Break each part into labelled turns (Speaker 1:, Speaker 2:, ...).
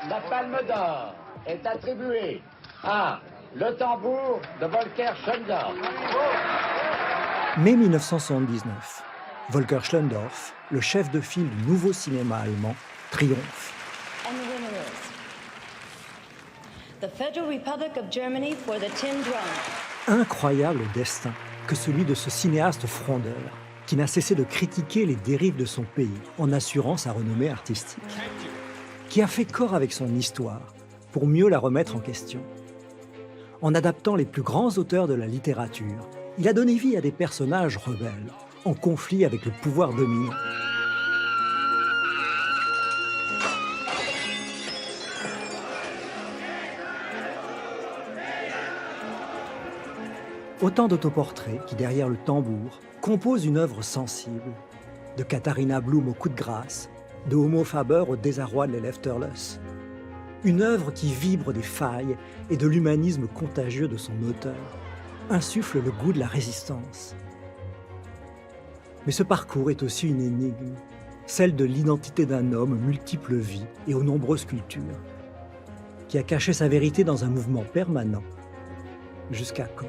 Speaker 1: La Palme d'Or est attribuée à Le Tambour de Volker Schlöndorff.
Speaker 2: Mai 1979. Volker Schlöndorff, le chef de file du nouveau cinéma allemand, triomphe.
Speaker 3: And the winner is the Federal Republic of Germany for the Tin Drum.
Speaker 2: Incroyable destin que celui de ce cinéaste frondeur qui n'a cessé de critiquer les dérives de son pays en assurant sa renommée artistique, qui a fait corps avec son histoire pour mieux la remettre en question. En adaptant les plus grands auteurs de la littérature, il a donné vie à des personnages rebelles, en conflit avec le pouvoir dominant. Autant d'autoportraits qui, derrière le tambour, composent une œuvre sensible, de Katharina Blum au coup de grâce, de Homo Faber au désarroi de l'Elefthurlus. Une œuvre qui vibre des failles et de l'humanisme contagieux de son auteur, insuffle le goût de la résistance. Mais ce parcours est aussi une énigme, celle de l'identité d'un homme aux multiples vies et aux nombreuses cultures, qui a caché sa vérité dans un mouvement permanent. Jusqu'à quand ?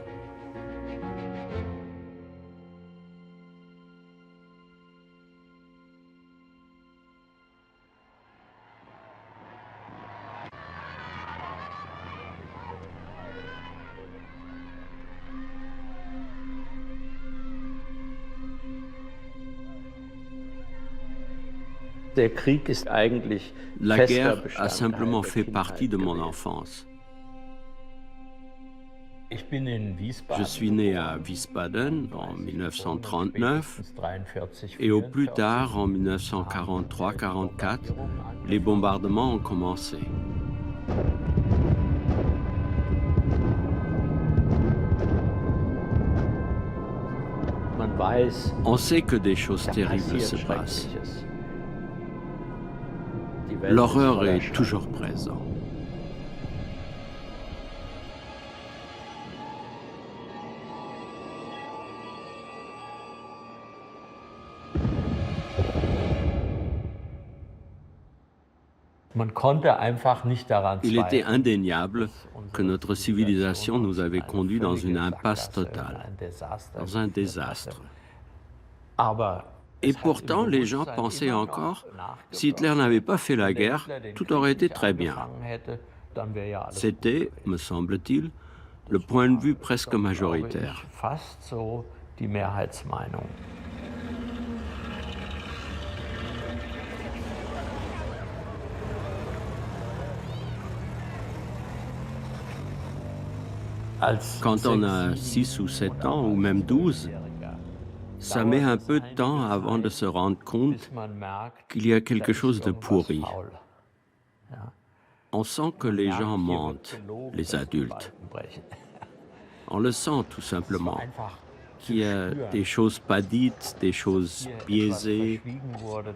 Speaker 4: La guerre a simplement fait partie de mon enfance. Je suis né à Wiesbaden en 1939 et au plus tard, en 1943-44, les bombardements ont commencé. On sait que des choses terribles se passent. L'horreur est toujours présente. Il était indéniable que notre civilisation nous avait conduits dans une impasse totale, dans un désastre. Et pourtant, les gens pensaient encore, si Hitler n'avait pas fait la guerre, tout aurait été très bien. C'était, me semble-t-il, le point de vue presque majoritaire. Quand on a 6 ou 7 ans, ou même 12, ça met un peu de temps avant de se rendre compte qu'il y a quelque chose de pourri. On sent que les gens mentent, les adultes. On le sent tout simplement, qu'il y a des choses pas dites, des choses biaisées,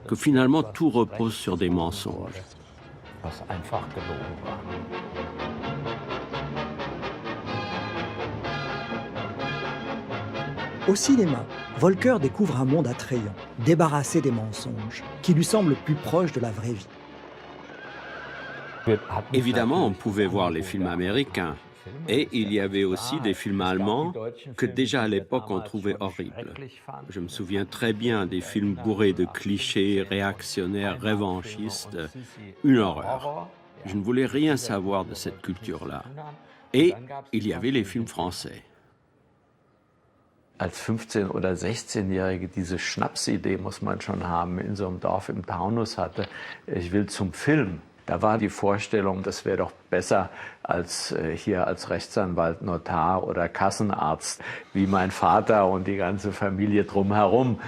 Speaker 4: que finalement tout repose sur des mensonges.
Speaker 2: Au cinéma, Volker découvre un monde attrayant, débarrassé des mensonges, qui lui semble plus proche de la vraie vie.
Speaker 4: Évidemment, on pouvait voir les films américains, et il y avait aussi des films allemands que déjà à l'époque on trouvait horribles. Je me souviens très bien des films bourrés de clichés, réactionnaires, revanchistes, une horreur. Je ne voulais rien savoir de cette culture-là. Et il y avait les films français.
Speaker 5: Als 15- oder 16-Jährige diese Schnapsidee muss man schon haben, in so einem Dorf im Taunus hatte, ich will zum Film. Da war die Vorstellung, das wäre doch besser als hier als Rechtsanwalt, Notar oder Kassenarzt, wie mein Vater und die ganze Familie drumherum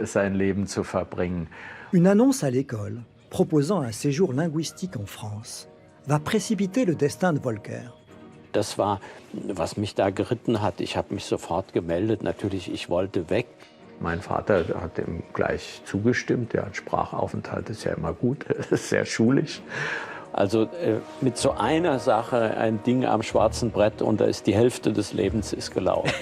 Speaker 5: sein Leben zu verbringen.
Speaker 2: Une annonce à l'école proposant un séjour linguistique en France va précipiter le destin de Volker.
Speaker 6: Das war, was mich da geritten hat. Ich habe mich sofort gemeldet. Natürlich, ich wollte weg.
Speaker 5: Mein Vater hat dem gleich zugestimmt. Der Sprachaufenthalt ist ja immer gut, sehr schulisch.
Speaker 6: Also mit so einer Sache, ein Ding am schwarzen Brett, und da ist die Hälfte des Lebens ist gelaufen.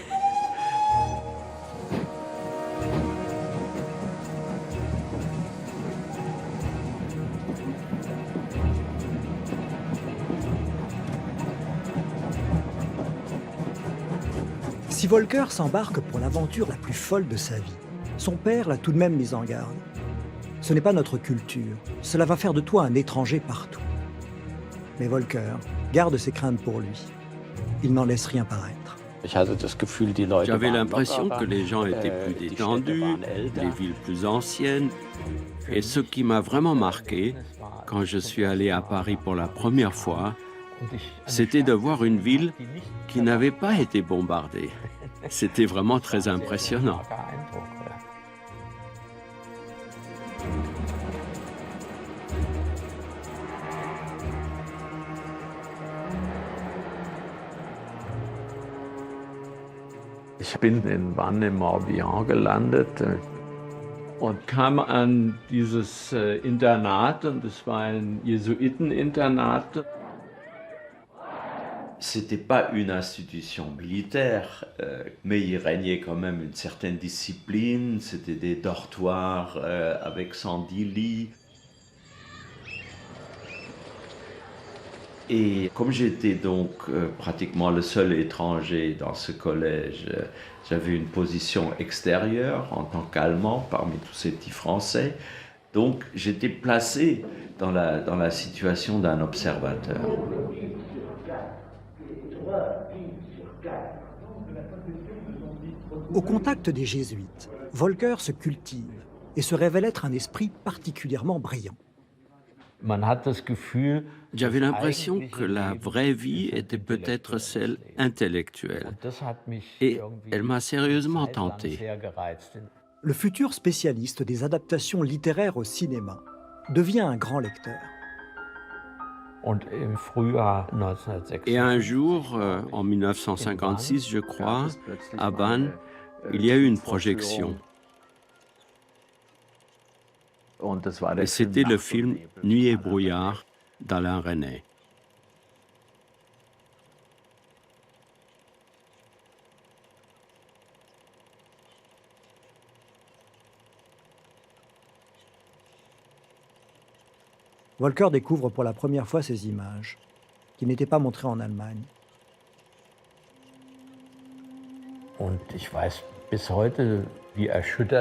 Speaker 2: Si Volcker s'embarque pour l'aventure la plus folle de sa vie, son père l'a tout de même mis en garde. Ce n'est pas notre culture, cela va faire de toi un étranger partout. Mais Volcker garde ses craintes pour lui. Il n'en laisse rien paraître.
Speaker 4: J'avais l'impression que les gens étaient plus détendus, les villes plus anciennes. Et ce qui m'a vraiment marqué, quand je suis allé à Paris pour la première fois, c'était de voir une ville qui n'avait pas été bombardée. C'était vraiment très impressionnant.
Speaker 5: Ich bin in Vannes im Morbihan gelandet und kam an dieses Internat, und es war ein Jesuiteninternat.
Speaker 7: C'était pas une institution militaire, mais il régnait quand même une certaine discipline. C'était des dortoirs avec 110 lits. Et comme j'étais donc pratiquement le seul étranger dans ce collège, j'avais une position extérieure en tant qu'Allemand parmi tous ces petits Français. Donc j'étais placé dans la situation d'un observateur.
Speaker 2: Au contact des jésuites, Volcker se cultive et se révèle être un esprit particulièrement brillant.
Speaker 4: J'avais l'impression que la vraie vie était peut-être celle intellectuelle. Et elle m'a sérieusement tenté.
Speaker 2: Le futur spécialiste des adaptations littéraires au cinéma devient un grand lecteur.
Speaker 4: Et un jour, en 1956, je crois, à Vannes, il y a eu une projection. Et c'était le film Nuit et brouillard d'Alain Resnais.
Speaker 2: Volcker découvre pour la première fois ces images, qui n'étaient pas montrées en Allemagne.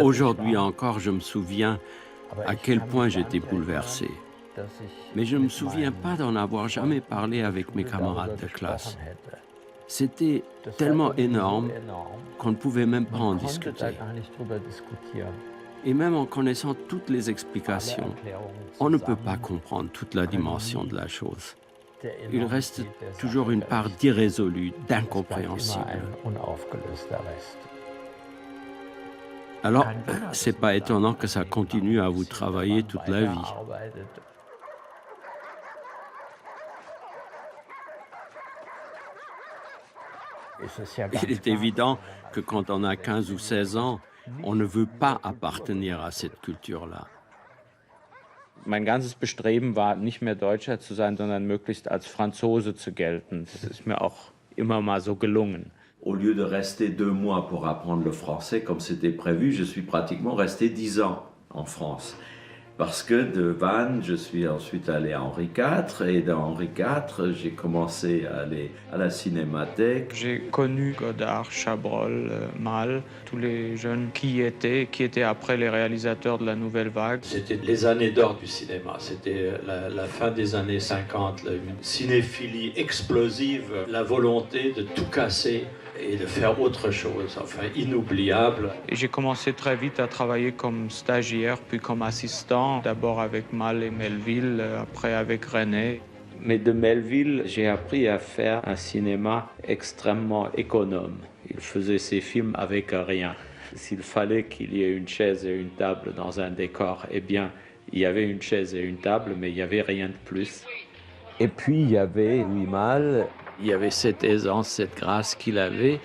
Speaker 4: Aujourd'hui encore, je me souviens à quel point j'étais bouleversé. Mais je ne me souviens pas d'en avoir jamais parlé avec mes camarades de classe. C'était tellement énorme qu'on ne pouvait même pas en discuter. Et même en connaissant toutes les explications, on ne peut pas comprendre toute la dimension de la chose. Il reste toujours une part d'irrésolu, d'incompréhensible. Alors, c'est pas étonnant que ça continue à vous travailler toute la vie. Il est évident que quand on a 15 ou 16 ans, on ne veut pas appartenir à cette culture-là.
Speaker 6: Mein ganzes Bestreben war, nicht mehr Deutscher zu sein, sondern möglichst als Franzose zu gelten. Das ist mir auch immer mal so gelungen.
Speaker 7: Au lieu de rester 2 mois pour apprendre le français comme c'était prévu, je suis pratiquement resté 10 ans en France. Parce que de Vannes, je suis ensuite allé à Henri IV, et dans Henri IV, j'ai commencé à aller à la Cinémathèque.
Speaker 8: J'ai connu Godard, Chabrol, Malle, tous les jeunes qui étaient après les réalisateurs de la Nouvelle Vague.
Speaker 6: C'était les années d'or du cinéma, c'était la fin des années 50, une cinéphilie explosive, la volonté de tout casser et de faire autre chose, enfin inoubliable.
Speaker 8: Et j'ai commencé très vite à travailler comme stagiaire, puis comme assistant, d'abord avec Malle et Melville, après avec Resnais.
Speaker 5: Mais de Melville, j'ai appris à faire un cinéma extrêmement économe. Il faisait ses films avec rien. S'il fallait qu'il y ait une chaise et une table dans un décor, eh bien, il y avait une chaise et une table, mais il n'y avait rien de plus. Et puis, il y avait Louis Malle. Il y avait cette aisance, cette grâce qu'il avait.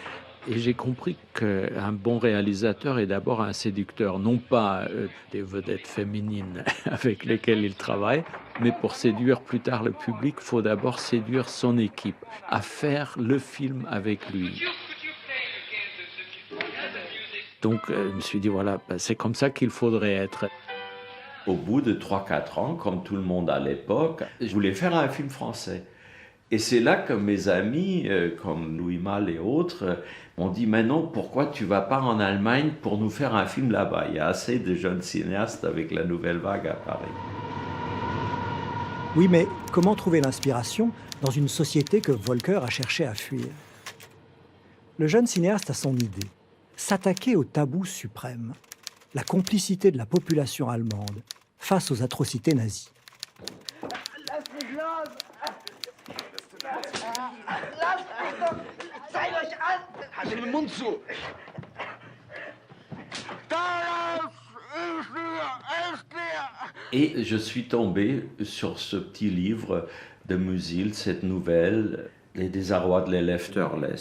Speaker 5: Et j'ai compris qu'un bon réalisateur est d'abord un séducteur, non pas des vedettes féminines avec lesquelles il travaille, mais pour séduire plus tard le public, il faut d'abord séduire son équipe, à faire le film avec lui. Donc je me suis dit, voilà, c'est comme ça qu'il faudrait être.
Speaker 7: Au bout de 3-4 ans, comme tout le monde à l'époque, je voulais faire un film français. Et c'est là que mes amis, comme Louis Malle et autres, m'ont dit « Mais non, pourquoi tu ne vas pas en Allemagne pour nous faire un film là-bas? Il y a assez de jeunes cinéastes avec la nouvelle vague à Paris. »
Speaker 2: Oui, mais comment trouver l'inspiration dans une société que Volker a cherché à fuir? Le jeune cinéaste a son idée, s'attaquer au tabou suprême, la complicité de la population allemande face aux atrocités nazies.
Speaker 7: Et je suis tombé sur ce petit livre de Musil, cette nouvelle, Les désarrois de l'élève Törles.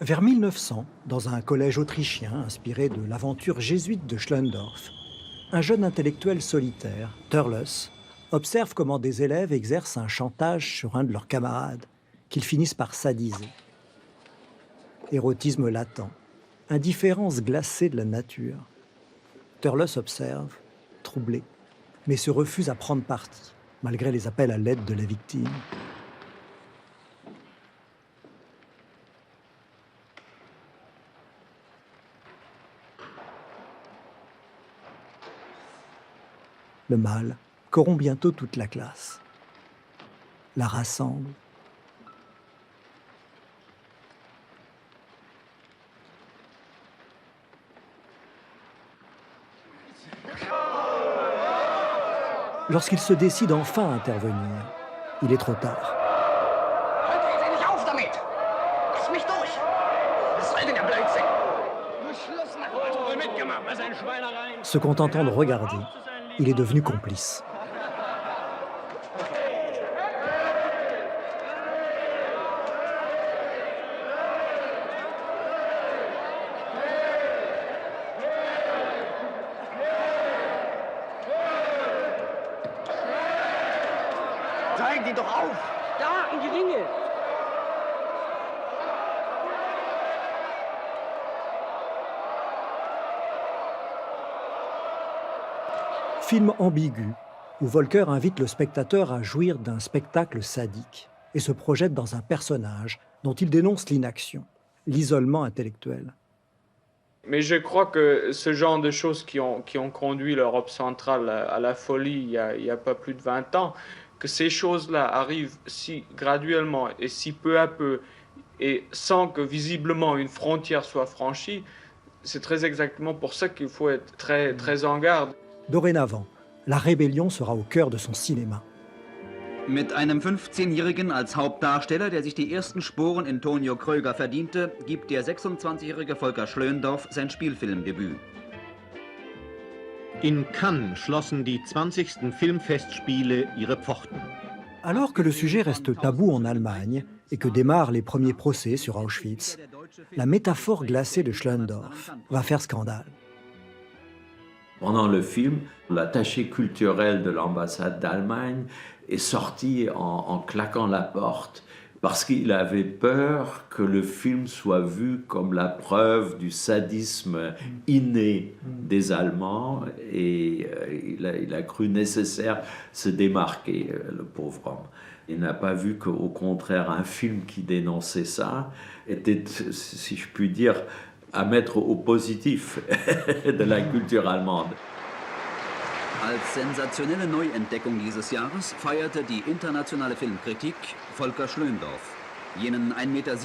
Speaker 2: Vers 1900, dans un collège autrichien inspiré de l'aventure jésuite de Schlöndorff, un jeune intellectuel solitaire, Törles, observe comment des élèves exercent un chantage sur un de leurs camarades, qu'ils finissent par sadiser. Érotisme latent, indifférence glacée de la nature. Törles observe, troublé, mais se refuse à prendre parti, malgré les appels à l'aide de la victime. Le mal corrompt bientôt toute la classe, la rassemble. Lorsqu'il se décide enfin à intervenir, il est trop tard. Se contentant de regarder, il est devenu complice.
Speaker 9: Zeigen die doch auf! Da, in die Ringe!
Speaker 2: Film ambigu, où Volker invite le spectateur à jouir d'un spectacle sadique et se projette dans un personnage dont il dénonce l'inaction, l'isolement intellectuel.
Speaker 8: Mais je crois que ce genre de choses qui ont conduit l'Europe centrale à la folie il y a pas plus de 20 ans, que ces choses-là arrivent si graduellement et si peu à peu et sans que visiblement une frontière soit franchie, c'est très exactement pour ça qu'il faut être très, très en garde.
Speaker 2: Dorénavant, la rébellion sera au cœur de son cinéma.
Speaker 10: Mit einem 15-Jährigen als Hauptdarsteller, der sich die ersten Sporen in Tonio Kröger verdiente, gibt der 26-jährige Volker Schlöndorff sein Spielfilmdebüt.
Speaker 11: In Cannes schlossen die 20. Filmfestspiele ihre Pforten.
Speaker 2: Alors que le sujet reste tabou en Allemagne et que démarrent les premiers procès sur Auschwitz, la métaphore glacée de Schlöndorff va faire scandale.
Speaker 7: Pendant le film, l'attaché culturel de l'ambassade d'Allemagne est sorti en claquant la porte parce qu'il avait peur que le film soit vu comme la preuve du sadisme inné des Allemands et il a cru nécessaire se démarquer, le pauvre homme. Il n'a pas vu qu'au contraire, un film qui dénonçait ça était, si je puis dire, à mettre au positif de la culture allemande.
Speaker 10: Als sensationelle Neuentdeckung dieses Jahres feierte die internationale Filmkritik Volker Schlöndorff, jenen 1,67 Meter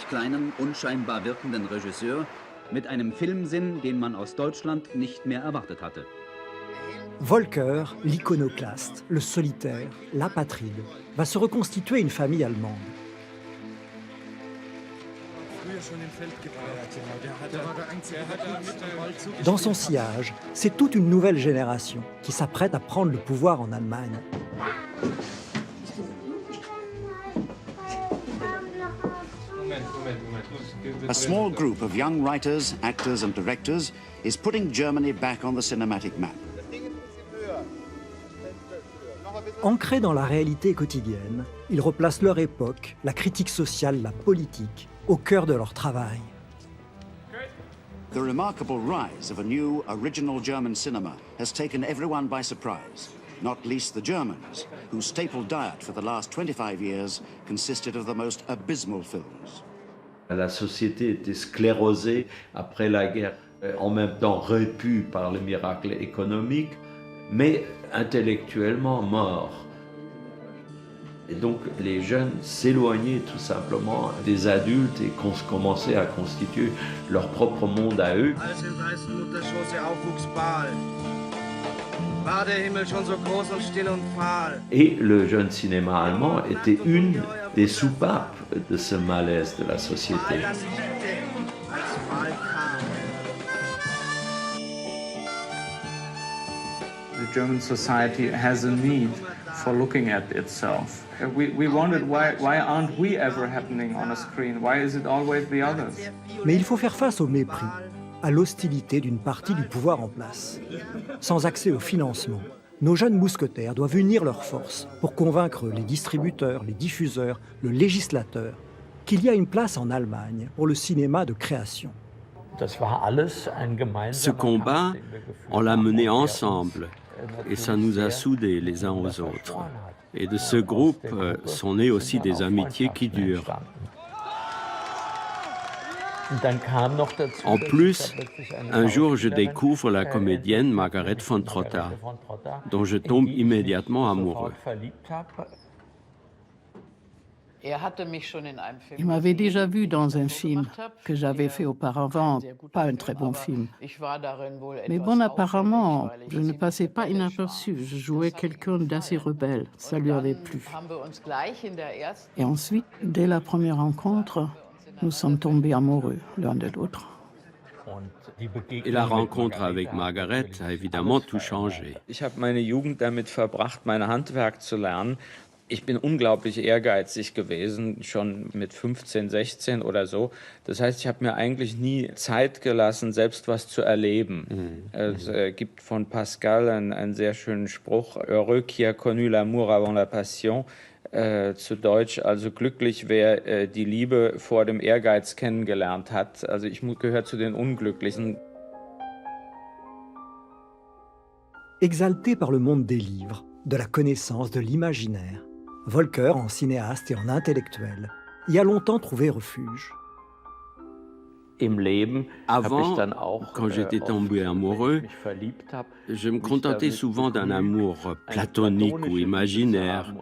Speaker 10: kleinen, unscheinbar wirkenden Regisseur mit einem Filmsinn, den man aus Deutschland nicht mehr erwartet hatte.
Speaker 2: Volker, l'iconoclaste, le solitaire, l'apatride, va se reconstituer une famille allemande. Dans son sillage, c'est toute une nouvelle génération qui s'apprête à prendre le pouvoir en Allemagne.
Speaker 12: A small group of young writers, actors and directors is putting Germany back on the cinematic map.
Speaker 2: Ancrés dans la réalité quotidienne, ils replacent leur époque, la critique sociale, la politique, au cœur de leur travail.
Speaker 12: The remarkable rise of a new, original German cinema has taken everyone by surprise. not least the Germans, whose staple diet for the last 25 years consisted of the most abysmal films.
Speaker 7: La société était sclérosée après la guerre, en même temps repue par le miracle économique, mais intellectuellement mort. Et donc les jeunes s'éloignaient tout simplement des adultes et commençaient à constituer leur propre monde à eux. Et le jeune cinéma allemand était une des soupapes de ce malaise de la société.
Speaker 13: The German society has a need for looking at itself. We wondered why aren't we ever happening on a screen? Why is it always the others?
Speaker 2: Mais il faut faire face au mépris, à l'hostilité d'une partie du pouvoir en place. Sans accès au financement, nos jeunes mousquetaires doivent unir leurs forces pour convaincre les distributeurs, les diffuseurs, le législateur qu'il y a une place en Allemagne pour le cinéma de création.
Speaker 4: Ce combat, on l'a mené ensemble et ça nous a soudés les uns aux autres. Et de ce groupe sont nées aussi des amitiés qui durent. En plus, un jour, je découvre la comédienne Margaret von Trotta, dont je tombe immédiatement amoureux.
Speaker 14: Il m'avait déjà vu dans un film que j'avais fait auparavant, pas un très bon film. Mais bon, apparemment, je ne passais pas inaperçu. Je jouais quelqu'un d'assez rebelle. Ça lui avait plu. Et ensuite, dès la première rencontre, nous sommes tombés amoureux l'un de l'autre.
Speaker 4: Et la rencontre avec Margaret a évidemment tout changé.
Speaker 5: Ich habe meine Jugend damit verbracht, mein Handwerk zu lernen. Ich bin unglaublich ehrgeizig gewesen, schon mit 15, 16 oder so. Das heißt, ich habe mir eigentlich nie Zeit gelassen, selbst was zu erleben. Es gibt von Pascal einen sehr schönen Spruch, Heureux qui a connu l'amour avant la passion. Zu Deutsch, also glücklich, wer die Liebe vor dem Ehrgeiz kennengelernt hat. Also ich gehöre zu den Unglücklichen.
Speaker 2: Exalté par le monde des livres, de la connaissance, de l'imaginaire, Volker, en cinéaste et en intellectuel, y a longtemps trouvé refuge.
Speaker 4: Avant, quand j'étais tombé amoureux, je me contentais souvent d'un amour platonique ou imaginaire,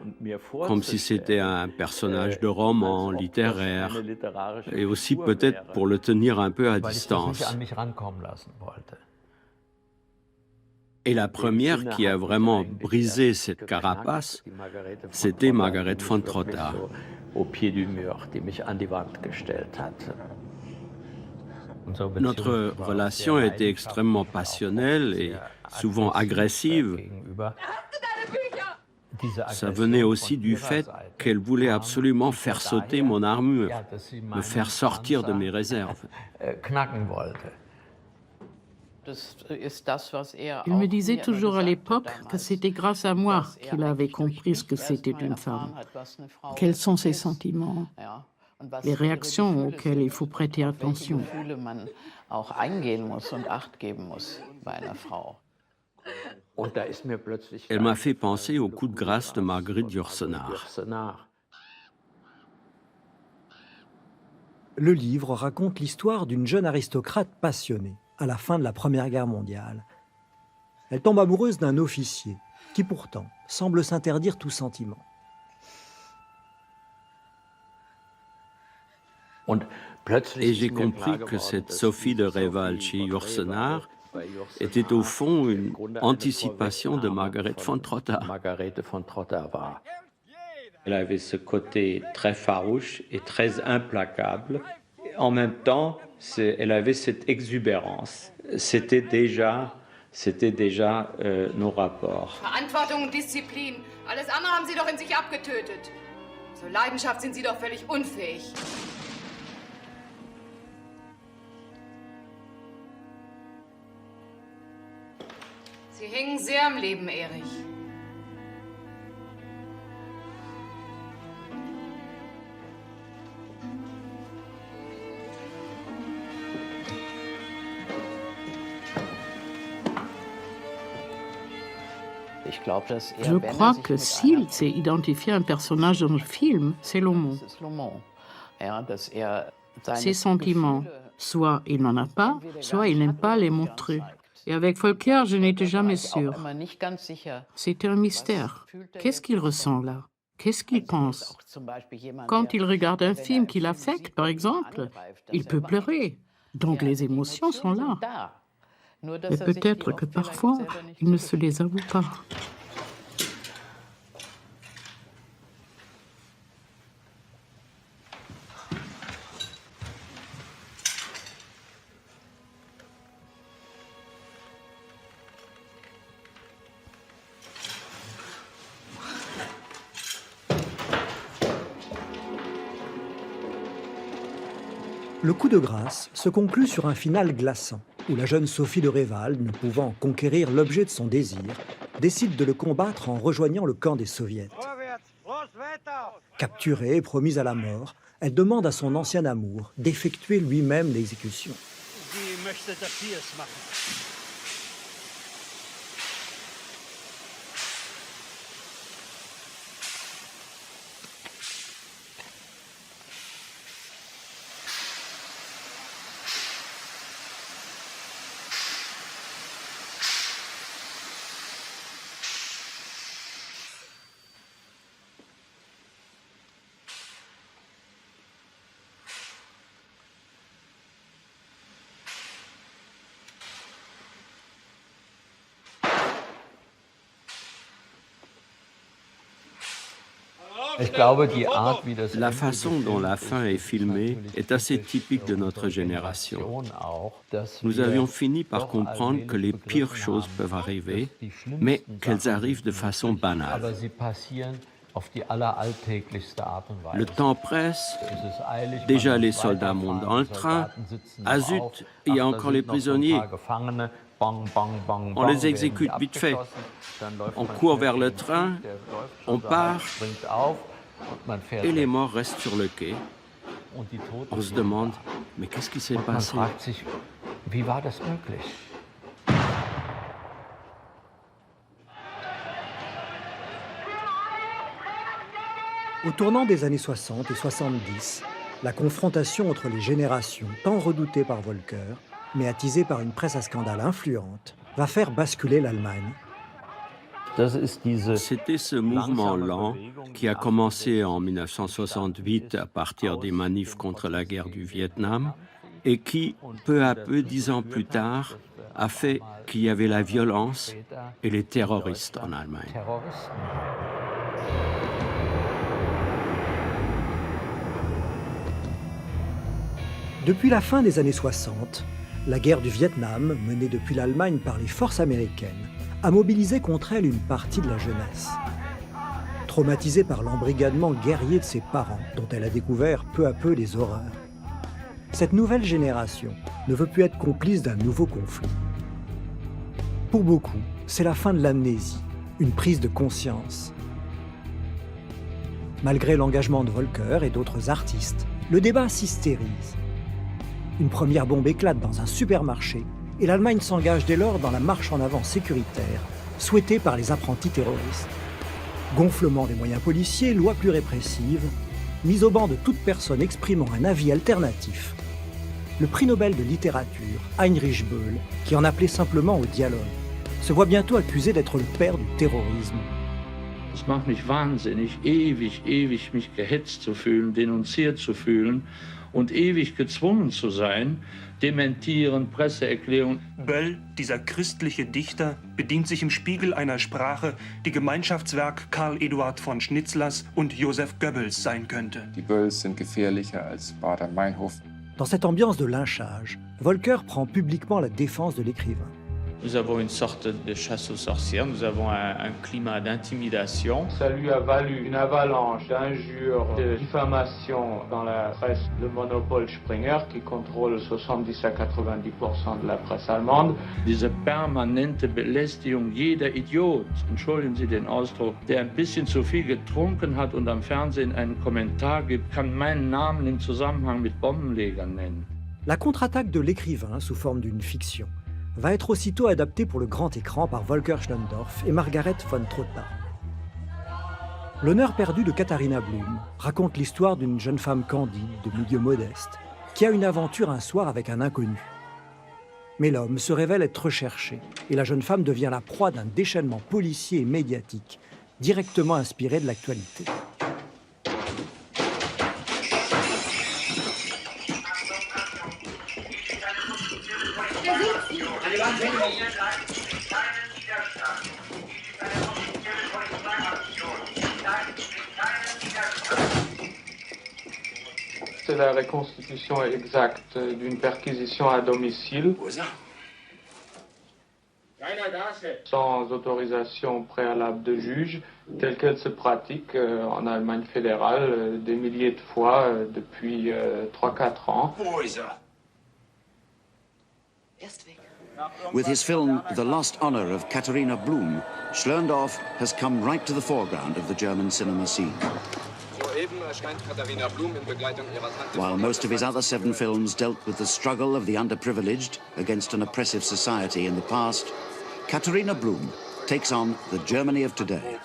Speaker 4: comme si c'était un personnage de roman, littéraire, et aussi peut-être pour le tenir un peu à distance. Et la première qui a vraiment brisé cette carapace, c'était Margaret von Trotta.
Speaker 5: Au pied du mur, die mich an die Wand gestellt hat.
Speaker 4: Notre relation était extrêmement passionnelle et souvent agressive. Ça venait aussi du fait qu'elle voulait absolument faire sauter mon armure, me faire sortir de mes réserves.
Speaker 14: Il me disait toujours à l'époque que c'était grâce à moi qu'il avait compris ce que c'était une femme. Quels sont ses sentiments, les réactions auxquelles il faut prêter attention.
Speaker 4: Elle m'a fait penser au coup de grâce de Marguerite Yourcenar.
Speaker 2: Le livre raconte l'histoire d'une jeune aristocrate passionnée à la fin de la Première Guerre mondiale. Elle tombe amoureuse d'un officier qui pourtant semble s'interdire tout sentiment.
Speaker 4: Et j'ai compris que cette Sophie de Reval chez Yourcenar était au fond une anticipation de Margaret von Trotta.
Speaker 6: Elle avait ce côté très farouche et très implacable. En même temps, elle avait cette exubérance. C'était déjà nos rapports.
Speaker 15: Verantwortung und Disziplin. Alles andere haben Sie doch in sich abgetötet. Zur Leidenschaft sind Sie doch völlig unfähig. Sie hängen sehr am Leben, Erich.
Speaker 14: Je crois que s'il s'est identifié à un personnage dans le film, c'est Lomo. Ses sentiments, soit il n'en a pas, soit il n'aime pas les montrer. Et avec Volker, je n'étais jamais sûre. C'était un mystère. Qu'est-ce qu'il ressent là? Qu'est-ce qu'il pense? Quand il regarde un film qui l'affecte, par exemple, il peut pleurer. Donc les émotions sont là. Mais peut-être que parfois, il ne se les avoue pas.
Speaker 2: Le coup de grâce se conclut sur un final glaçant, où la jeune Sophie de Réval, ne pouvant conquérir l'objet de son désir, décide de le combattre en rejoignant le camp des Soviets. Capturée et promise à la mort, elle demande à son ancien amour d'effectuer lui-même l'exécution.
Speaker 4: La façon dont la fin est filmée est assez typique de notre génération. Nous avions fini par comprendre que les pires choses peuvent arriver, mais qu'elles arrivent de façon banale. Le temps presse, déjà les soldats montent dans le train. Ah zut, il y a encore les prisonniers. On les exécute vite fait. On court vers le train, on part, et les morts restent sur le quai. On se demande, mais qu'est-ce qui s'est passé?
Speaker 2: Au tournant des années 60 et 70, la confrontation entre les générations, tant redoutée par Volker, mais attisée par une presse à scandale influente, va faire basculer l'Allemagne.
Speaker 4: C'était ce mouvement lent qui a commencé en 1968 à partir des manifs contre la guerre du Vietnam et qui, peu à peu, 10 ans plus tard, a fait qu'il y avait la violence et les terroristes en Allemagne.
Speaker 2: Depuis la fin des années 60, la guerre du Vietnam, menée depuis l'Allemagne par les forces américaines, a mobilisé contre elle une partie de la jeunesse. Traumatisée par l'embrigadement guerrier de ses parents, dont elle a découvert peu à peu les horreurs. Cette nouvelle génération ne veut plus être complice d'un nouveau conflit. Pour beaucoup, c'est la fin de l'amnésie, une prise de conscience. Malgré l'engagement de Volker et d'autres artistes, le débat s'hystérise. Une première bombe éclate dans un supermarché et l'Allemagne s'engage dès lors dans la marche en avant sécuritaire, souhaitée par les apprentis terroristes. Gonflement des moyens policiers, lois plus répressives, mise au banc de toute personne exprimant un avis alternatif. Le prix Nobel de littérature, Heinrich Böll, qui en appelait simplement au dialogue, se voit bientôt accusé d'être le père du terrorisme.
Speaker 16: Es macht mich wahnsinnig, ewig mich gehetzt zu fühlen, denunziert zu fühlen und ewig gezwungen zu sein, dementieren, Presseerklärungen.
Speaker 17: Böll, dieser christliche Dichter, bedient sich im Spiegel einer Sprache, die Gemeinschaftswerk Karl Eduard von Schnitzlers und Joseph Goebbels sein könnte.
Speaker 18: Die Bölls sind gefährlicher als Baader-Meinhof.
Speaker 2: Dans cette ambiance de lynchage, Volker prend publiquement la défense de l'écrivain.
Speaker 8: Nous avons une sorte de chasse aux sorcières, nous avons un climat d'intimidation. Ça lui a valu une avalanche d'injures, de diffamations dans la presse, le monopole Springer qui contrôle 70 à 90% de la presse allemande. Diese permanente Belästigung, jeder Idiot, entschuldigen Sie den Ausdruck, der ein bisschen zu viel getrunken hat und am Fernsehen einen Kommentar gibt, kann meinen Namen im Zusammenhang mit Bombenlegern nennen.
Speaker 2: La contre-attaque de l'écrivain sous forme d'une fiction va être aussitôt adapté pour le grand écran par Volker Schlöndorff et Margaret von Trotta. L'honneur perdu de Katharina Blum raconte l'histoire d'une jeune femme candide, de milieu modeste, qui a une aventure un soir avec un inconnu. Mais l'homme se révèle être recherché et la jeune femme devient la proie d'un déchaînement policier et médiatique directement inspiré de l'actualité.
Speaker 8: C'est la reconstitution exacte d'une perquisition à domicile, sans autorisation préalable de juge, telle qu'elle se pratique en Allemagne fédérale des milliers de fois depuis 3-4 ans.
Speaker 12: With his film The Lost Honor of Katharina Blum, Schlöndorff has come right to the foreground of the German cinema scene. While most of his other 7 films dealt with the struggle of the underprivileged against an oppressive society in the past, Katharina Blum takes on the Germany of today.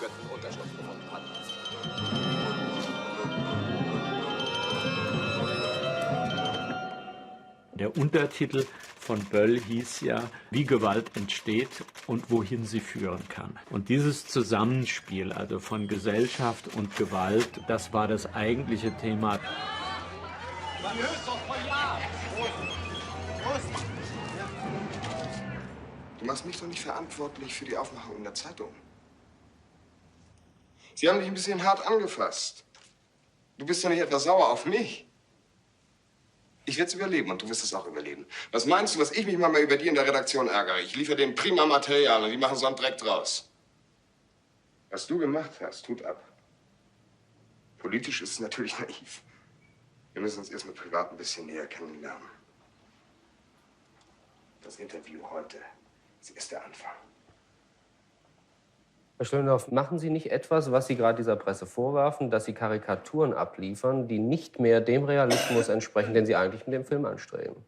Speaker 5: Der Untertitel von Böll hieß ja, wie Gewalt entsteht und wohin sie führen kann. Und dieses Zusammenspiel, also von Gesellschaft und Gewalt, das war das eigentliche Thema.
Speaker 19: Du machst mich doch nicht verantwortlich für die Aufmachung in der Zeitung. Sie haben dich ein bisschen hart angefasst. Du bist doch nicht etwa sauer auf mich. Ich werde es überleben und du wirst es auch überleben. Was meinst du, was ich mich mal über die in der Redaktion ärgere? Ich liefere denen prima Material und die machen so einen Dreck draus. Was du gemacht hast, tut ab. Politisch ist es natürlich naiv. Wir müssen uns erst mal privat ein bisschen näher kennenlernen. Das Interview heute ist erst der Anfang.
Speaker 20: Herr Schlöndorff, machen Sie nicht etwas, was Sie gerade dieser Presse vorwerfen, dass Sie Karikaturen abliefern, die nicht mehr dem Realismus entsprechen, den Sie eigentlich mit dem Film anstreben?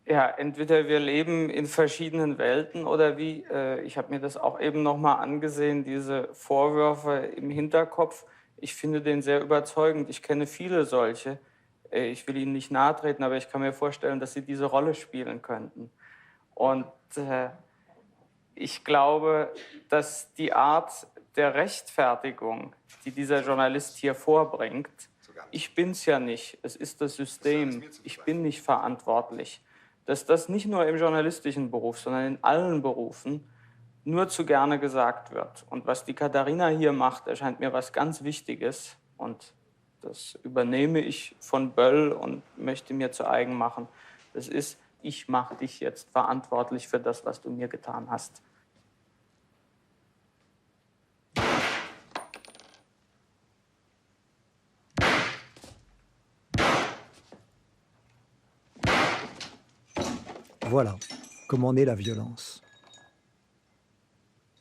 Speaker 8: Ja, entweder wir leben in verschiedenen Welten oder wie. Ich habe mir das auch eben noch mal angesehen, diese Vorwürfe im Hinterkopf. Ich finde den sehr überzeugend. Ich kenne viele solche. Ich will Ihnen nicht nahtreten, aber ich kann mir vorstellen, dass Sie diese Rolle spielen könnten. Und ich glaube, dass die Art der Rechtfertigung, die dieser Journalist hier vorbringt, ich bin's ja nicht, es ist das System, ich bin nicht verantwortlich, dass das nicht nur im journalistischen Beruf, sondern in allen Berufen nur zu gerne gesagt wird. Und was die Katharina hier macht, erscheint mir was ganz Wichtiges. Und das übernehme ich von Böll und möchte mir zu eigen machen. Das ist, ich mache dich jetzt verantwortlich für das, was du mir getan hast.
Speaker 2: Voilà comment naît la violence.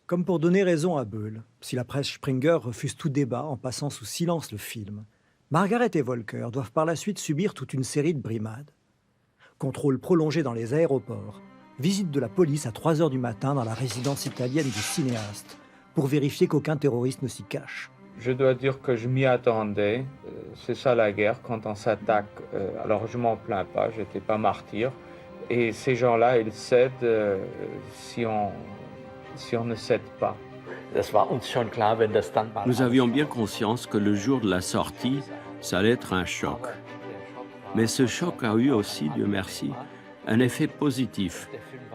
Speaker 2: Comme pour donner raison à Böll, si la presse Springer refuse tout débat en passant sous silence le film, Margaret et Volker doivent par la suite subir toute une série de brimades. Contrôle prolongé dans les aéroports, visite de la police à 3 heures du matin dans la résidence italienne du cinéaste, pour vérifier qu'aucun terroriste ne s'y cache.
Speaker 13: Je dois dire que je m'y attendais. C'est ça la guerre, quand on s'attaque. Alors je m'en plains pas, j'étais pas martyr. Et ces gens-là, ils cèdent si on ne cède pas.
Speaker 4: Nous avions bien conscience que le jour de la sortie, ça allait être un choc. Mais ce choc a eu aussi, Dieu merci, un effet positif,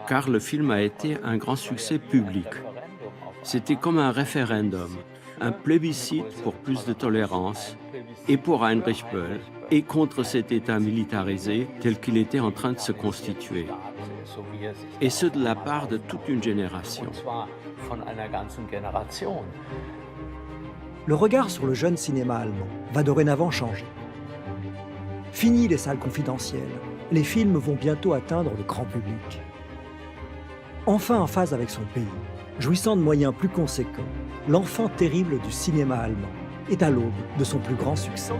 Speaker 4: car le film a été un grand succès public. C'était comme un référendum, un plébiscite pour plus de tolérance, et pour Heinrich Böll, et contre cet État militarisé tel qu'il était en train de se constituer. Et ce de la part de toute une génération.
Speaker 2: Le regard sur le jeune cinéma allemand va dorénavant changer. Fini les salles confidentielles, les films vont bientôt atteindre le grand public. Enfin en phase avec son pays, jouissant de moyens plus conséquents, l'enfant terrible du cinéma allemand est à l'aube de son plus grand succès.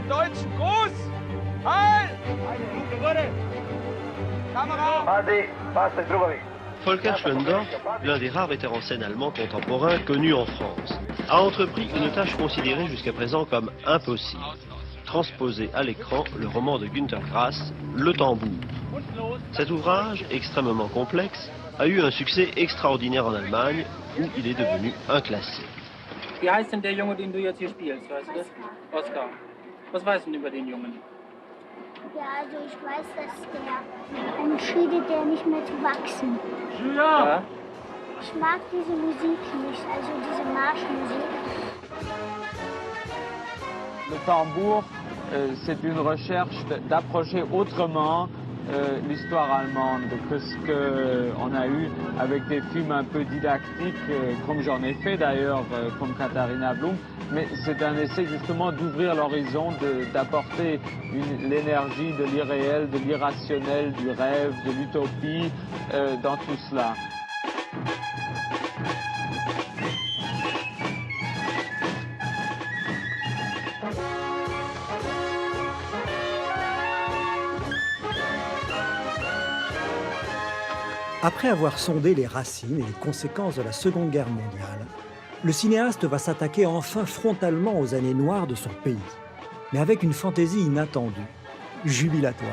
Speaker 21: Volker Schlöndorff, l'un des rares metteur en scène allemands contemporains connus en France, a entrepris une tâche considérée jusqu'à présent comme impossible. Transposer à l'écran le roman de Günter Grass, Le Tambour. Cet ouvrage, extrêmement complexe, a eu un succès extraordinaire en Allemagne, où il est devenu un classique.
Speaker 22: Wie heißt denn der Junge, den du jetzt hier spielst, weißt du das? Oskar. Was weißt du über den Jungen?
Speaker 23: Ja, also ich weiß, dass der entscheidet, der nicht mehr zu wachsen.
Speaker 22: Ja.
Speaker 23: Ich mag diese Musik nicht, also diese Marschmusik.
Speaker 5: Le tambour, c'est une recherche d'approcher autrement l'histoire allemande que ce qu'on a eu avec des films un peu didactiques, comme j'en ai fait d'ailleurs, comme Katharina Blum. Mais c'est un essai justement d'ouvrir l'horizon, d'apporter l'énergie de l'irréel, de l'irrationnel, du rêve, de l'utopie dans tout cela.
Speaker 2: Après avoir sondé les racines et les conséquences de la Seconde Guerre mondiale, le cinéaste va s'attaquer enfin frontalement aux années noires de son pays, mais avec une fantaisie inattendue, jubilatoire.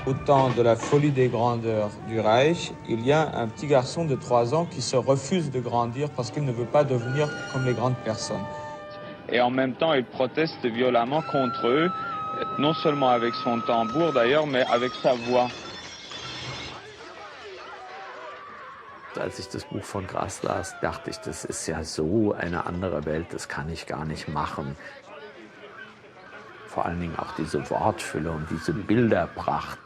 Speaker 13: Au temps de la folie des grandeurs du Reich, il y a un petit garçon de 3 ans qui se refuse de grandir parce qu'il ne veut pas devenir comme les grandes personnes.
Speaker 5: Et en même temps, il proteste violemment contre eux, non seulement avec son tambour d'ailleurs, mais avec sa voix.
Speaker 24: Als ich das Buch von Grass las, dachte ich, das ist ja so eine andere Welt, das kann ich gar nicht machen. Vor allen Dingen auch diese Wortfülle und diese Bilderpracht,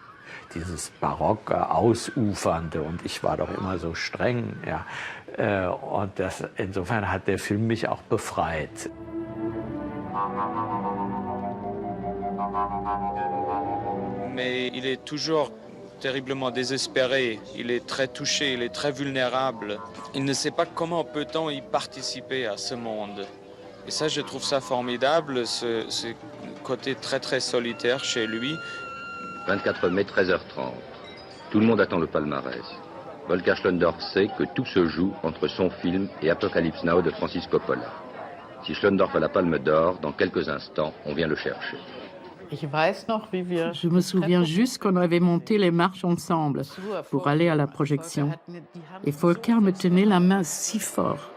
Speaker 24: dieses barocke, ausufernde, und ich war doch immer so streng, ja. Und insofern hat der Film mich auch befreit.
Speaker 8: Mais il est toujours terriblement désespéré, il est très touché, il est très vulnérable. Il ne sait pas comment peut-on y participer à ce monde. Et ça, je trouve ça formidable, ce côté très très solitaire chez lui.
Speaker 25: 24 mai, 13h30. Tout le monde attend le palmarès. Volker Schlöndorff sait que tout se joue entre son film et Apocalypse Now de Francis Coppola. Si Schlöndorff a la Palme d'Or, dans quelques instants, on vient le chercher.
Speaker 14: Je me souviens juste qu'on avait monté les marches ensemble pour aller à la projection. Et Volker me tenait la main si fort.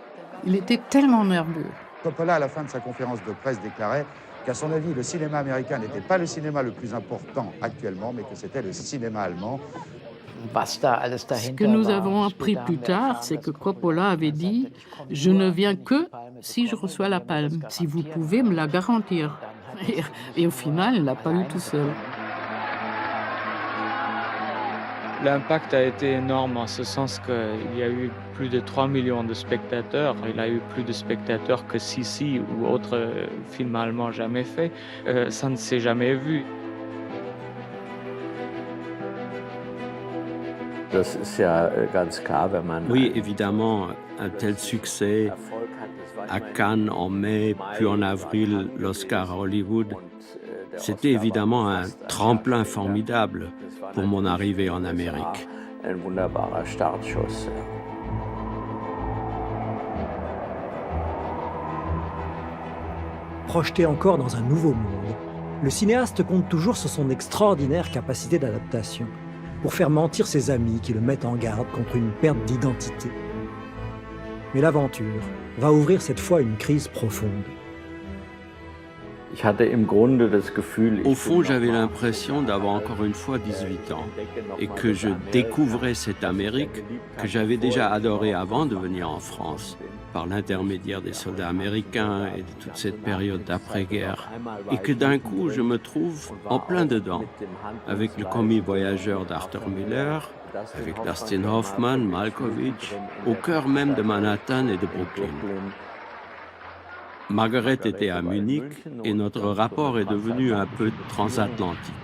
Speaker 14: Il était tellement nerveux.
Speaker 26: Coppola, à la fin de sa conférence de presse, déclarait qu'à son avis, le cinéma américain n'était pas le cinéma le plus important actuellement, mais que c'était le cinéma allemand.
Speaker 14: Ce que nous avons appris plus tard, c'est que Coppola avait dit « Je ne viens que si je reçois la palme, si vous pouvez me la garantir ». Et au final, il ne l'a pas eu tout seul.
Speaker 8: L'impact a été énorme en ce sens qu'il y a eu plus de 3 millions de spectateurs. Il a eu plus de spectateurs que Sissi ou autre film allemand jamais fait. Ça ne s'est jamais vu.
Speaker 4: Oui, évidemment, un tel succès à Cannes en mai, puis en avril, l'Oscar à Hollywood, c'était évidemment un tremplin formidable pour mon arrivée en Amérique.
Speaker 2: Projeté encore dans un nouveau monde, le cinéaste compte toujours sur son extraordinaire capacité d'adaptation pour faire mentir ses amis qui le mettent en garde contre une perte d'identité. Mais l'aventure va ouvrir cette fois une crise profonde.
Speaker 4: Au fond, j'avais l'impression d'avoir encore une fois 18 ans et que je découvrais cette Amérique que j'avais déjà adorée avant de venir en France. par l'intermédiaire des soldats américains et de toute cette période d'après-guerre, et que d'un coup je me trouve en plein dedans, avec le commis voyageur d'Arthur Miller, avec Dustin Hoffman, Malkovich, au cœur même de Manhattan et de Brooklyn. Margaret était à Munich et notre rapport est devenu un peu transatlantique.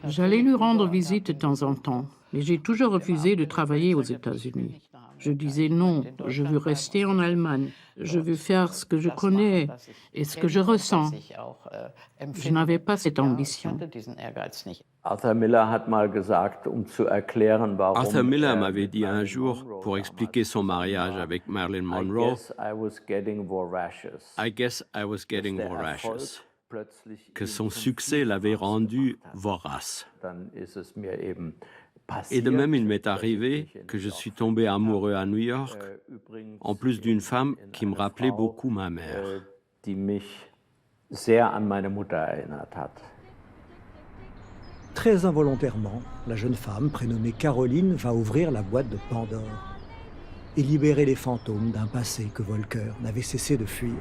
Speaker 14: J'allais lui rendre visite de temps en temps, mais j'ai toujours refusé de travailler aux États-Unis. Je disais non, je veux rester en Allemagne. Je veux faire ce que je connais et ce que je ressens. Je n'avais pas cette ambition.
Speaker 5: Arthur Miller
Speaker 4: m'avait dit un jour, pour expliquer son mariage avec Marilyn Monroe, I guess I was getting voracious, que son succès l'avait rendu vorace. Et de même, il m'est arrivé que je suis tombé amoureux à New York, en plus d'une femme qui me rappelait beaucoup ma mère.
Speaker 2: Très involontairement, la jeune femme, prénommée Caroline, va ouvrir la boîte de Pandore et libérer les fantômes d'un passé que Volcker n'avait cessé de fuir.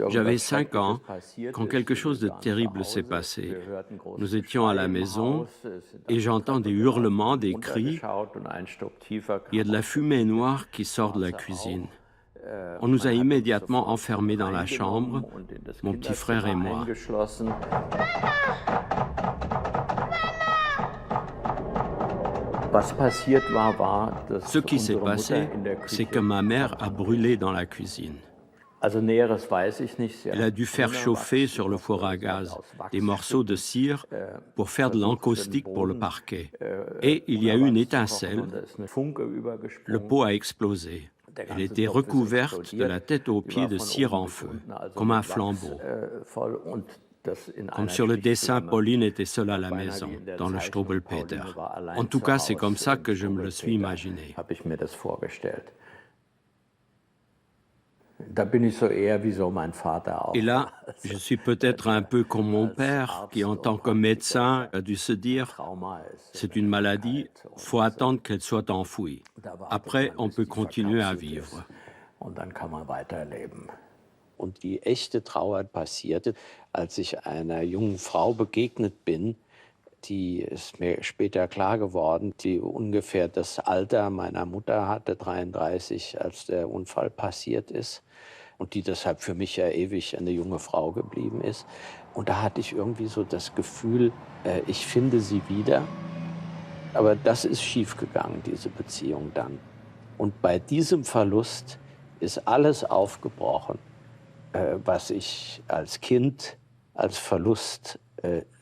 Speaker 4: J'avais 5 ans quand quelque chose de terrible s'est passé. Nous étions à la maison et j'entends des hurlements, des cris. Il y a de la fumée noire qui sort de la cuisine. On nous a immédiatement enfermés dans la chambre, mon petit frère et moi. Ce qui s'est passé, c'est que ma mère a brûlé dans la cuisine. Elle a dû faire chauffer sur le four à gaz des morceaux de cire pour faire de l'encaustique pour le parquet. Et il y a eu une étincelle, le pot a explosé. Elle était recouverte de la tête aux pieds de cire en feu, comme un flambeau. Comme sur le dessin, Pauline était seule à la maison, dans le Strobelpeter. En tout cas, c'est comme ça que je me le suis imaginé. Et là, je suis peut-être un peu comme mon père, qui en tant que médecin a dû se dire « c'est une maladie, il faut attendre qu'elle soit enfouie. Après, on peut continuer à vivre. »
Speaker 1: Und die echte Trauer passierte, als ich einer jungen Frau begegnet bin, die ist mir später klar geworden, die ungefähr das Alter meiner Mutter hatte, 33, als der Unfall passiert ist. Und die deshalb für mich ja ewig eine junge Frau geblieben ist. Und da hatte ich irgendwie so das Gefühl, ich finde sie wieder. Aber das ist schiefgegangen, diese Beziehung dann. Und bei diesem Verlust ist alles aufgebrochen, was ich als Kind, als Verlust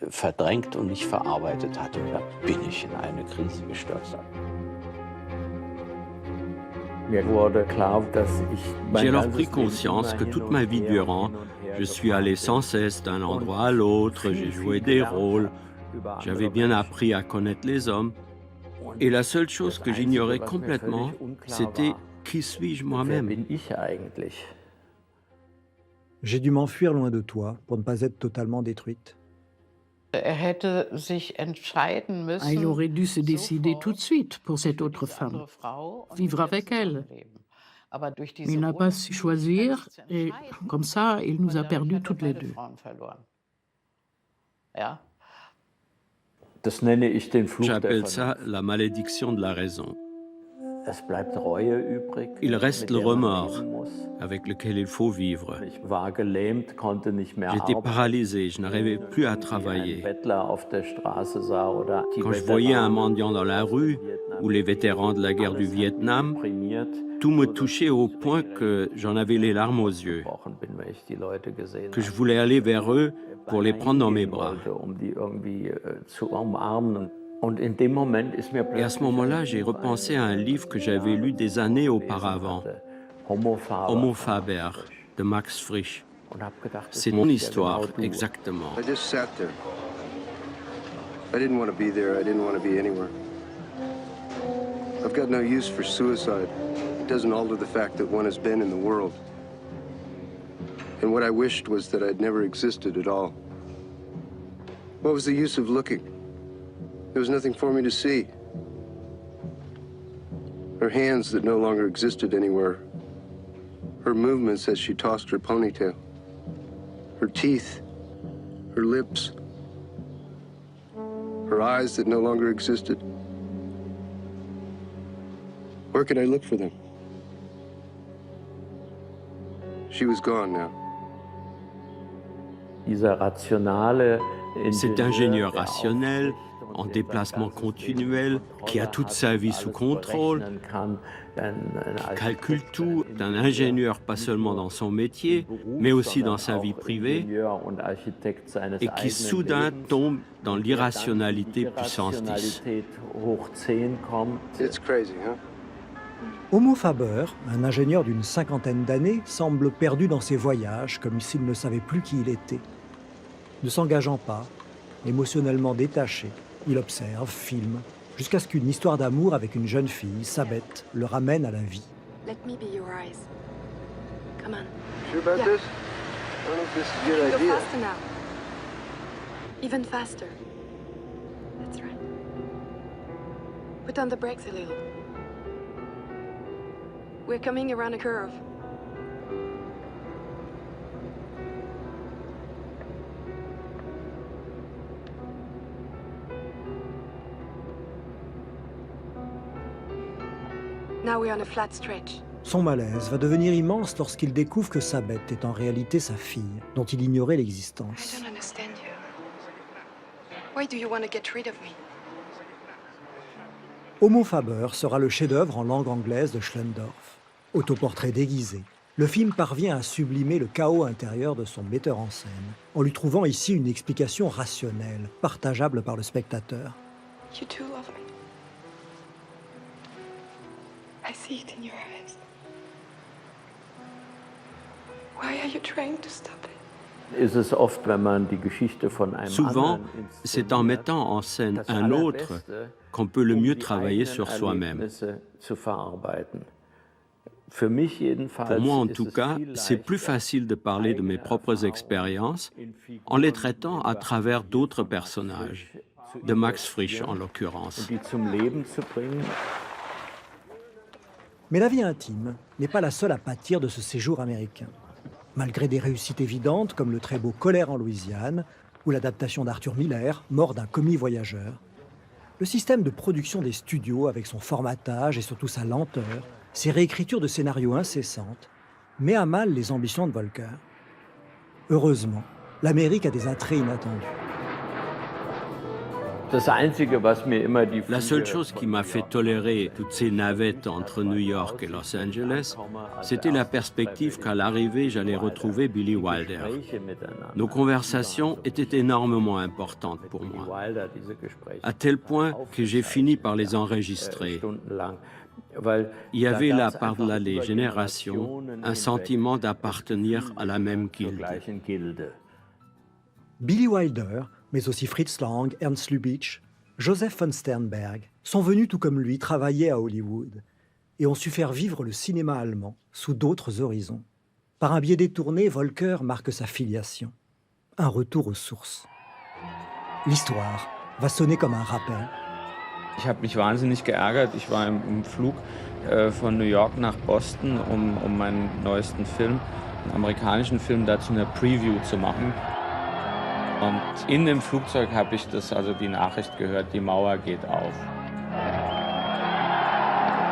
Speaker 1: verdrängt und nicht verarbeitet hatte. Und da bin ich in eine Krise gestürzt.
Speaker 4: J'ai alors pris conscience que toute ma vie durant, je suis allé sans cesse d'un endroit à l'autre, j'ai joué des rôles, j'avais bien appris à connaître les hommes. Et la seule chose que j'ignorais complètement, c'était qui suis-je moi-même.
Speaker 2: J'ai dû m'enfuir loin de toi pour ne pas être totalement détruite.
Speaker 14: Il aurait dû se décider tout de suite pour cette autre femme, vivre avec elle. Mais il n'a pas su choisir et comme ça, il nous a perdus toutes les deux.
Speaker 4: J'appelle ça la malédiction de la raison. Il reste le remords avec lequel il faut vivre. J'étais paralysé, je n'arrivais plus à travailler. Quand je voyais un mendiant dans la rue ou les vétérans de la guerre du Vietnam, tout me touchait au point que j'en avais les larmes aux yeux, que je voulais aller vers eux pour les prendre dans mes bras. Et à ce moment-là, j'ai repensé à un livre que j'avais lu des années auparavant, Homo Faber, de Max Frisch. C'est mon histoire, exactement.
Speaker 19: I just sat there. I didn't want to be there. I didn't want to be anywhere. I've
Speaker 3: got no use for suicide. It doesn't alter the fact that one has been in the world. And what I wished was that I'd never existed at all. What was the use of looking? There was nothing for me to see. Her hands that no longer existed anywhere. Her movements as she tossed her ponytail. Her teeth. Her lips. Her eyes that no longer existed. Where could I look for them? She was gone now.
Speaker 4: Cet ingénieur rationnel, en déplacement continuel, qui a toute sa vie sous contrôle, qui calcule tout, d'un ingénieur pas seulement dans son métier, mais aussi dans sa vie privée, et qui soudain tombe dans l'irrationalité puissance 10.
Speaker 3: It's crazy, huh?
Speaker 2: Homo Faber, un ingénieur d'une cinquantaine d'années, semble perdu dans ses voyages, comme s'il ne savait plus qui il était. Ne s'engageant pas, émotionnellement détaché, il observe, filme, jusqu'à ce qu'une histoire d'amour avec une jeune fille, Sabeth, le ramène à la vie.
Speaker 6: Let me be your eyes. Come on.
Speaker 3: Sure about
Speaker 6: Yeah.
Speaker 3: this? I don't know if this is a good
Speaker 6: Go
Speaker 3: idea.
Speaker 6: faster now. Even faster. That's right. Put on the brakes a little. We're coming around a curve. Now we're on a flat stretch.
Speaker 2: Son malaise va devenir immense lorsqu'il découvre que Sabeth est en réalité sa fille, dont il ignorait l'existence.
Speaker 6: I don't understand you. Why do you want to get rid of me?
Speaker 2: Homo Faber sera le chef-d'œuvre en langue anglaise de Schlendorf. Autoportrait déguisé, le film parvient à sublimer le chaos intérieur de son metteur en scène, en lui trouvant ici une explication rationnelle, partageable par le spectateur.
Speaker 6: You do love me. I see it in your eyes. Why are you trying to stop it?
Speaker 4: Souvent, c'est en mettant en scène un autre qu'on peut le mieux travailler sur soi-même. Pour moi, en tout cas, c'est plus facile de parler de mes propres expériences en les traitant à travers d'autres personnages, de Max Frisch en l'occurrence.
Speaker 2: Mais la vie intime n'est pas la seule à pâtir de ce séjour américain. Malgré des réussites évidentes comme le très beau Colère en Louisiane ou l'adaptation d'Arthur Miller, Mort d'un commis voyageur, le système de production des studios avec son formatage et surtout sa lenteur, ses réécritures de scénarios incessantes, met à mal les ambitions de Volker. Heureusement, l'Amérique a des attraits inattendus.
Speaker 4: La seule chose qui m'a fait tolérer toutes ces navettes entre New York et Los Angeles, c'était la perspective qu'à l'arrivée, j'allais retrouver Billy Wilder. Nos conversations étaient énormément importantes pour moi, à tel point que j'ai fini par les enregistrer. Il y avait là, par-delà les générations, un sentiment d'appartenir à la même guilde.
Speaker 2: Billy Wilder, mais aussi Fritz Lang, Ernst Lubitsch, Joseph von Sternberg sont venus tout comme lui travailler à Hollywood et ont su faire vivre le cinéma allemand sous d'autres horizons. Par un biais détourné, Volker marque sa filiation, un retour aux sources. L'histoire va sonner comme un rappel.
Speaker 13: Ich habe mich wahnsinnig geärgert. Ich war im Flug von New York nach Boston, um meinen neuesten Film, einen amerikanischen Film, dazu eine Preview zu machen. Und in dem Flugzeug habe ich die Nachricht gehört, die Mauer geht auf.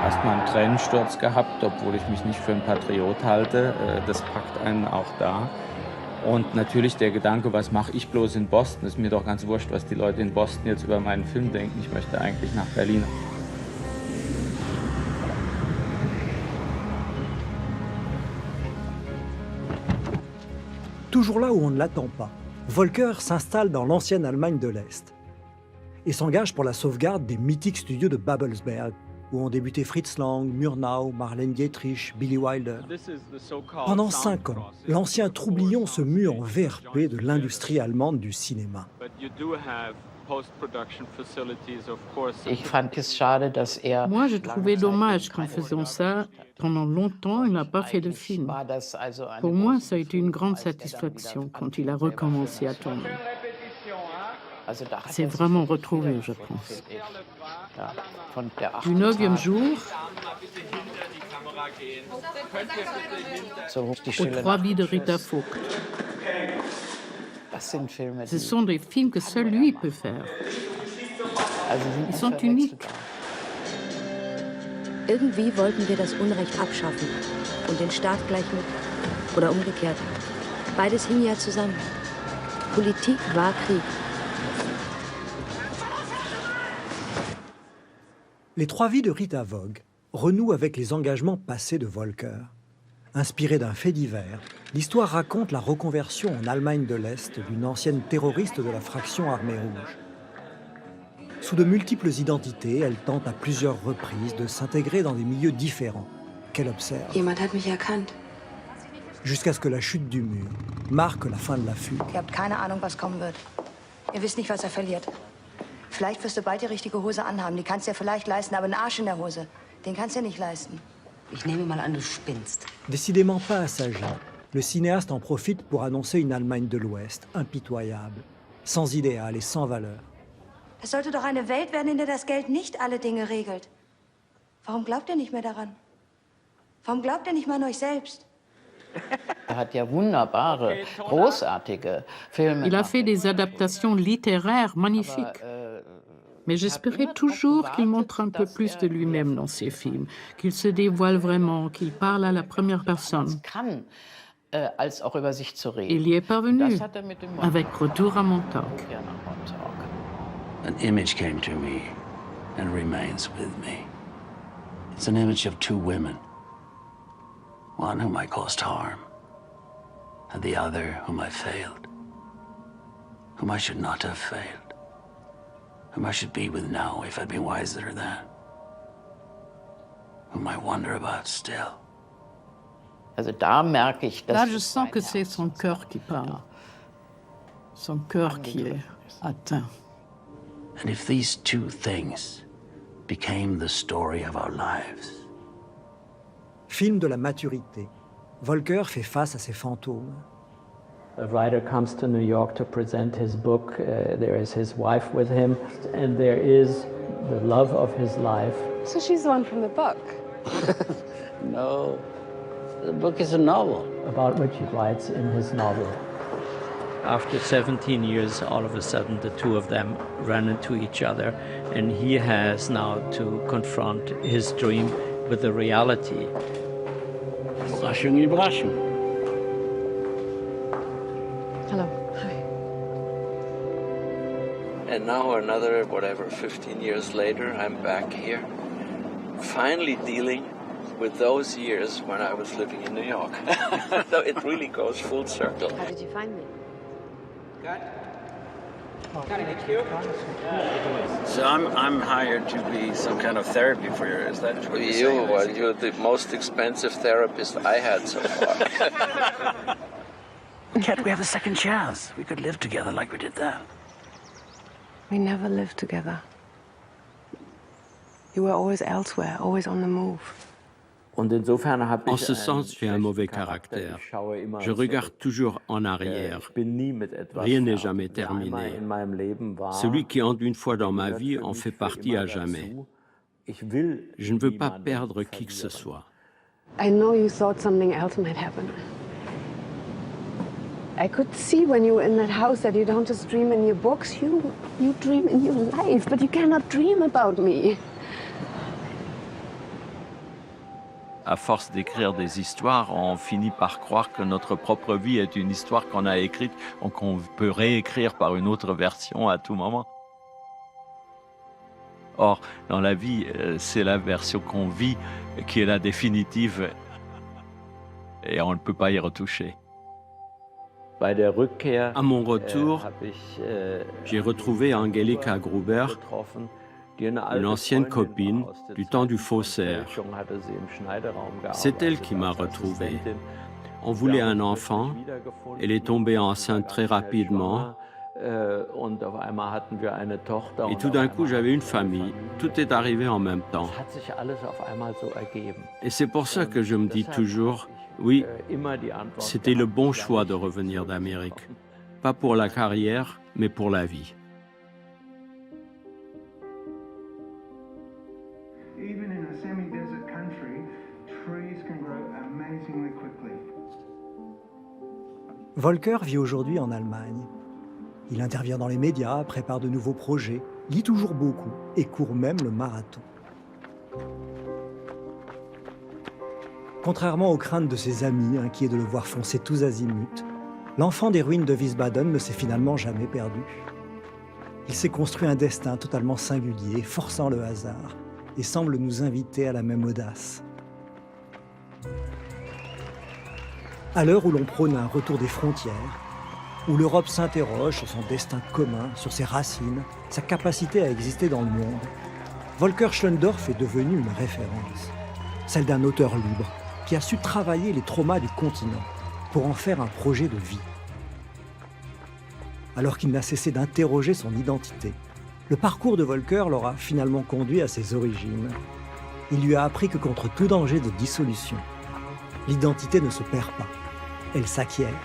Speaker 13: Erstmal einen Tränensturz gehabt, obwohl ich mich nicht für einen Patriot halte. Das packt einen auch da. Und natürlich der Gedanke, was mache ich bloß in Boston? Ist mir doch ganz wurscht, was die Leute in Boston jetzt über meinen Film denken. Ich möchte eigentlich nach Berlin.
Speaker 2: Toujours là où on ne l'attend pas, Volker s'installe dans l'ancienne Allemagne de l'Est et s'engage pour la sauvegarde des mythiques studios de Babelsberg, où ont débuté Fritz Lang, Murnau, Marlene Dietrich, Billy Wilder. Pendant 5 ans, l'ancien troublion se mue en VRP de l'industrie allemande du cinéma.
Speaker 14: Moi, je trouvais dommage qu'en faisant ça, pendant longtemps, il n'a pas fait de film. Pour moi, ça a été une grande satisfaction quand il a recommencé à tourner. C'est vraiment retrouvé, je pense. Du 9e jour aux 3 vies de Rita Vogt. Ce sont des films que seul lui peut faire. Ils sont uniques.
Speaker 7: Irgendwie wollten wir das Unrecht abschaffen und den Staat gleich mit. Oder umgekehrt. Beides hing ja zusammen. Politik war Krieg.
Speaker 2: Les 3 vies de Rita Vogt renouent avec les engagements passés de Volker. Inspirée d'un fait divers, l'histoire raconte la reconversion en Allemagne de l'Est d'une ancienne terroriste de la fraction Armée Rouge. Sous de multiples identités, elle tente à plusieurs reprises de s'intégrer dans des milieux différents qu'elle observe.
Speaker 6: Jemand hat mich erkannt.
Speaker 2: Jusqu'à ce que la chute du mur marque la fin de la fugue.
Speaker 7: Ihr habt keine Ahnung, was kommen wird. Ihr wisst nicht, was verliert. Vielleicht wirst du bald die richtige Hose anhaben. Die kannst du dir vielleicht leisten, aber einen Arsch in der Hose, den kannst du dir nicht leisten.
Speaker 6: Ich nehme mal an, du spinnst.
Speaker 2: Décidément pas assagé, le cinéaste en profite pour annoncer une Allemagne de l'Ouest impitoyable, sans idéal et sans valeur.
Speaker 7: Es sollte doch eine Welt werden, in der das Geld nicht alle Dinge regelt. Warum glaubt ihr nicht mehr daran? Warum glaubt ihr nicht mal an euch selbst?
Speaker 14: Il a fait des adaptations littéraires magnifiques. Mais j'espérais toujours qu'il montre un peu plus de lui-même dans ses films, qu'il se dévoile vraiment, qu'il parle à la première personne. Il y est parvenu, avec Retour à Montauk.
Speaker 12: An image came to me and remains with me. It's an image of 2 women. One whom I caused harm, and the other whom I failed, whom I should not have failed, whom I should be with now if I'd been wiser then, whom I wonder about still.
Speaker 14: Là, je sens que c'est son cœur qui parle, son cœur qui est atteint.
Speaker 12: And if these 2 things became the story of our lives.
Speaker 2: Film de la maturité, Volker fait face à ses fantômes.
Speaker 24: A writer comes to New York to present his book. There is his wife with him, and there is the love of his life.
Speaker 6: So she's the one from the book?
Speaker 12: No, the book is a novel.
Speaker 24: About which he writes in his novel. After 17 years, all of a sudden, the 2 of them run into each other, and he has now to confront his dream with the reality.
Speaker 6: Hello. Hi.
Speaker 1: And now another, 15 years later, I'm back here, finally dealing with those years when I was living in New York. So it really goes full circle.
Speaker 6: How did you find me?
Speaker 1: So I'm hired to be some kind of therapy for you. Is that what you're saying? Well, you're the most expensive therapist I had so far.
Speaker 12: Can't we have a second chance? We could live together like we did then.
Speaker 6: We never lived together. You were always elsewhere, always on the move.
Speaker 4: En ce sens, j'ai un mauvais caractère. Je regarde toujours en arrière. Rien n'est jamais terminé. Celui qui entre une fois dans ma vie en fait partie à jamais. Je ne veux pas perdre qui que ce soit.
Speaker 6: I know you thought something else might happen. I could see when you were in that house that you don't just dream in your books, you dream in your life, but you cannot dream about me.
Speaker 5: À force d'écrire des histoires, on finit par croire que notre propre vie est une histoire qu'on a écrite, qu'on peut réécrire par une autre version à tout moment. Or, dans la vie, c'est la version qu'on vit qui est la définitive et on ne peut pas y retoucher.
Speaker 4: À mon retour, j'ai retrouvé Angelika Gruber, une ancienne copine du temps du faussaire. C'est elle qui m'a retrouvé. On voulait un enfant, elle est tombée enceinte très rapidement, Et tout d'un coup, j'avais une famille. Tout est arrivé en même temps. Et c'est pour ça que je me dis toujours, oui, c'était le bon choix de revenir d'Amérique. Pas pour la carrière, mais pour la vie.
Speaker 2: Volker vit aujourd'hui en Allemagne. Il intervient dans les médias, prépare de nouveaux projets, lit toujours beaucoup et court même le marathon. Contrairement aux craintes de ses amis, inquiets de le voir foncer tous azimuts, l'enfant des ruines de Wiesbaden ne s'est finalement jamais perdu. Il s'est construit un destin totalement singulier, forçant le hasard, et semble nous inviter à la même audace. À l'heure où l'on prône un retour des frontières, où l'Europe s'interroge sur son destin commun, sur ses racines, sa capacité à exister dans le monde, Volker Schlöndorff est devenu une référence, celle d'un auteur libre qui a su travailler les traumas du continent pour en faire un projet de vie. Alors qu'il n'a cessé d'interroger son identité, le parcours de Volker l'aura finalement conduit à ses origines. Il lui a appris que contre tout danger de dissolution, l'identité ne se perd pas, elle s'acquiert.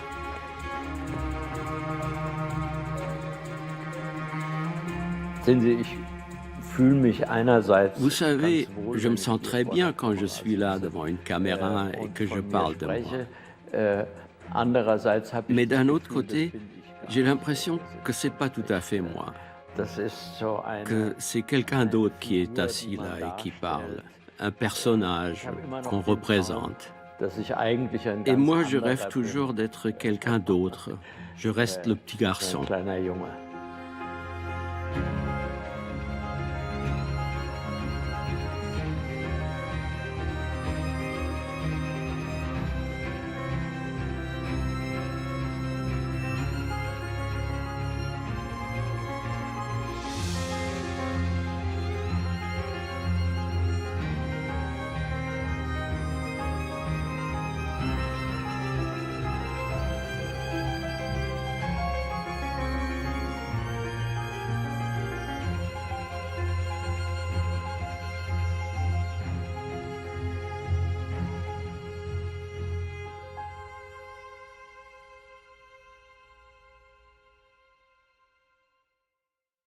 Speaker 4: Vous savez, je me sens très bien quand je suis là devant une caméra et que je parle de moi. Mais d'un autre côté, j'ai l'impression que c'est pas tout à fait moi, que c'est quelqu'un d'autre qui est assis là et qui parle, un personnage qu'on représente. Et moi, je rêve toujours d'être quelqu'un d'autre. Je reste le petit garçon.